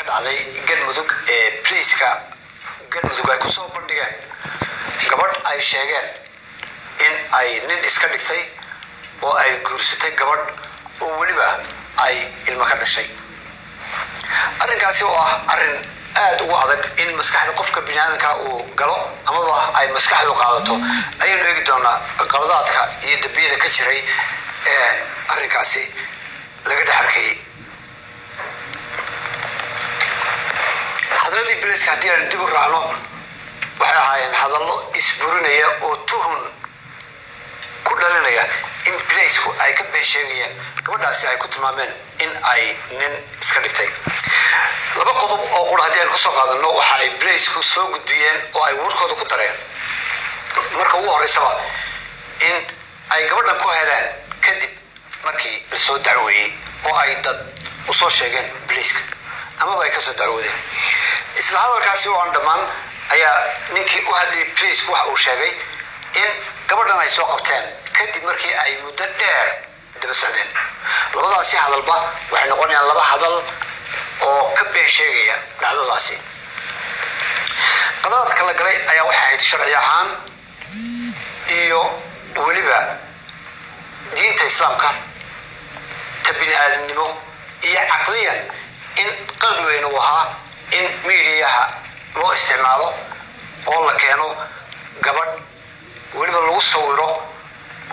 dhacday galmudug police-ka galmudug ay ku soo bandhigeen gabadh ay sheegeen in ay nin iska dhigtay oo ay guursatay gabadh oo waliba ay ilmo ka dhashay arrinkaasi oo ah arrin aad ugu adag in maskaxda qofka bini'aadamka uu galo amaba ay maskaxdu qaadato ayaynu eegi doonaa qaladaadka iyo dambiyada ka jiray arrinkaasi laga dhex arkayay hadalladii bariiska haddii aan dib u raacno waxay ahaayeen hadallo isburinaya oo tuhun ku dhalinaya in bariisku ay ka been sheegayeen gabadhaasi ay ku tilmaameen in ay nin iska dhigtay laba qodob oo qura haddii aan ku soo qaadano waxa ay bariisku soo gudbiyeen oo ay warkooda ku dareen marka ugu horreysaba in ay gabadhan ku heleen kadib markii la soo dacweeyey oo ay dad u soo sheegeen bariiska amaba ay ka soo dacwoodeen isla hadalkaasi oo aan dhammaan ayaa ninkii u hadlayay bariiska waxa uu sheegay in gabadhan ay soo qabteen kadib markii ay muddo dheer daba socdeen labadaasi hadalba waxay noqonayaan laba hadal oo ka been sheegaya dhacdadaasi qadaadka la galay ayaa waxay ahayd sharci ahaan iyo weliba diinta islaamka ta bini'aadamnimo iyo caqliyan in qalad weyn uu ahaa in miidiyaha loo isticmaalo oo la keeno gabadh weliba lagu sawiro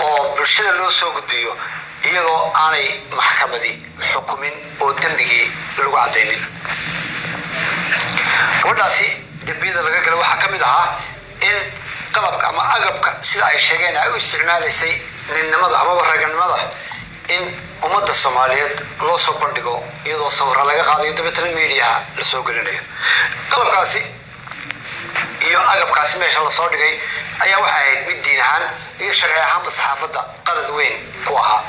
oo bulshada loo soo gudbiyo iyadoo aanay maxkamadi xukumin oo dembigii lagu cadaynin gabadhaasi dembiyada laga galay waxaa ka mid ahaa in qalabka ama agabka sida ay sheegeen ay u isticmaalaysay ninnimada amaba raganimada in ummadda soomaaliyeed loo soo bandhigo iyadoo sawirra laga qaadayo dabeetana miidiyaha la soo gelinayo qalabkaasi iyo agabkaasi meesha lasoo dhigay ayaa waxay ahayd mid diin ahaan iyo sharci ahaanba saxaafadda qalad weyn ku ahaa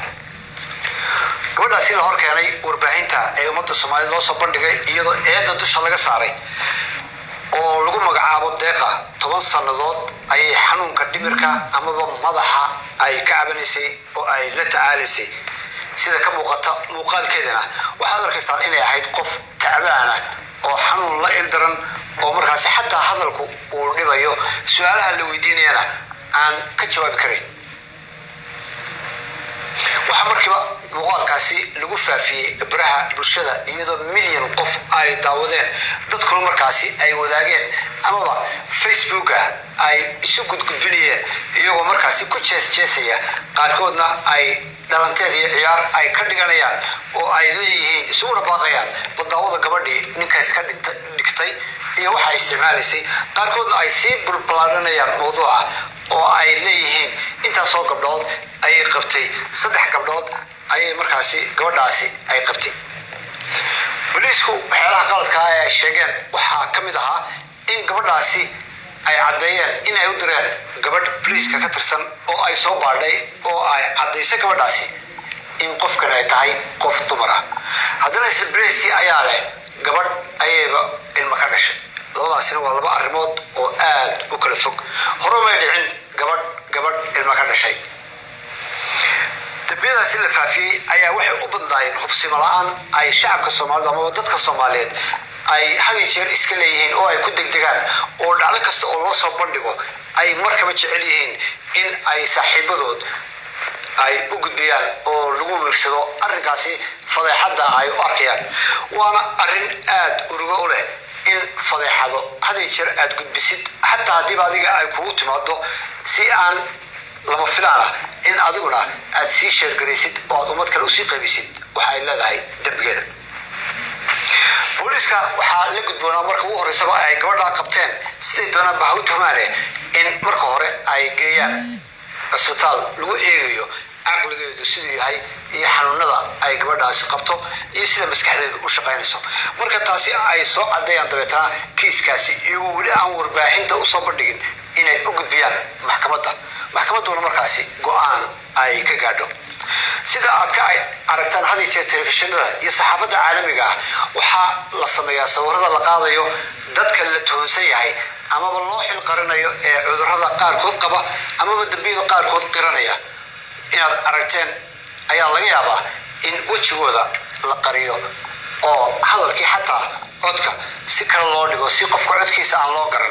gabadhaasi la hor keenay warbaahinta ee ummadda soomaaliyeed loo soo bandhigay iyadoo eedda dusha laga saaray oo lagu magacaabo deeqa 10 sannadood ayay xanuunka dhimirka amaba madaxa ay ka cabanaysay oo ay la tacaalaysay sida ka muuqata muuqaalkeedana waxaad arkaysaan inay ahayd qof tacbaana oo xanuun la ildaran oo markaasi xataa hadalku uu dhibayo su'aalaha la weydiinayana aan ka jawaabi karin waxaa markiiba muuqaalkaasi lagu faafiyey baraha bulshada iyadoo milyan qof ay daawadeen dadkuna markaasi ay wadaageen amaba facebooka ay isu gudgudbinayeen iyagoo markaasi ku jeesjeesaya qaarkoodna ay dhalanteed iyo ciyaar ay ka dhiganayaan oo ay leeyihiin isuguna baaqayaan badaawada gabadhii ninkaas ka dhigtay iyo waxa isticmaalaysay qaarkoodna ay sii bulbulaaranayaan mawduuca oo ay leeyihiin intaasoo gabdhood ayay qabtay 3 gabdhood ayay markaasi gabadhaasi ay qabtay boliisku waxyaalaha qaladka ay sheegeen waxaa ka mid ahaa in gabadhaasi ay caddeeyeen in ay u direen gabadh boliiska ka tirsan oo ay soo baadhay oo ay caddaysay gabadhaasi in qofkan ay tahay qof dumar ah haddana isla boliiskii ayaa leh gabadh ayayba ilmo ka dhashay labadaasina waa laba arrimood oo aad u kala fog hore may dhicin gabadh ilmo ka dhashay dambiyadaasi la faafiyey ayaa waxay u badnaayeen hubsimo la'aan ay shacabka soomaalida amaba dadka soomaaliyeed ay had iyo jeer iska leeyihiin oo ay ku degdegaan oo dhacdo kasta oo loo soo bandhigo ay markaba jecel yihiin in ay saaxiibadood ay u gudbiyaan oo lagu wiirsado arrinkaasi fadeexadda ay u arkayaan waana arrin aad urugo u leh in fadeexado had iyo jeer aad gudbisid xataa haddiiba adiga ay kugu timaado si aan lama filaan ah in adiguna aad sii sheergaraysid oo aad ummad kale usii qaybisid waxa ay leedahay dembigeeda booliiska waxaa la gudboonaa marka ugu horreysaba ay gabadha qabteen siday doonaan ba ha u tuhmaane in marka hore ay geeyaan cisbitaal lagu eegayo caqligeedu siduu yahay iyo xanuunada ay gabadhaasi qabto iyo sida maskaxdeedu u shaqaynayso marka taasi ay soo caddeeyaan dabeetana kiiskaasi iyagoo weli aan warbaahinta u soo bandhigin inay u gudbiyaan maxkamadduna markaasi go'aan ay ka gaadho sida aad ka aragtaan had iyo jeer telefishinada iyo saxaafadda caalamiga ah waxaa la sameeyaa sawirada la qaadayo dadka la tuhunsan yahay amaba loo xil qarinayo ee cudurrada qaarkood qaba amaba dambiyada qaarkood qiranaya inaad aragteen ayaa laga yaabaa in wejigooda la qariyo oo hadalkii xataa codka si kale loo dhigo si qofka codkiisa aan loo garan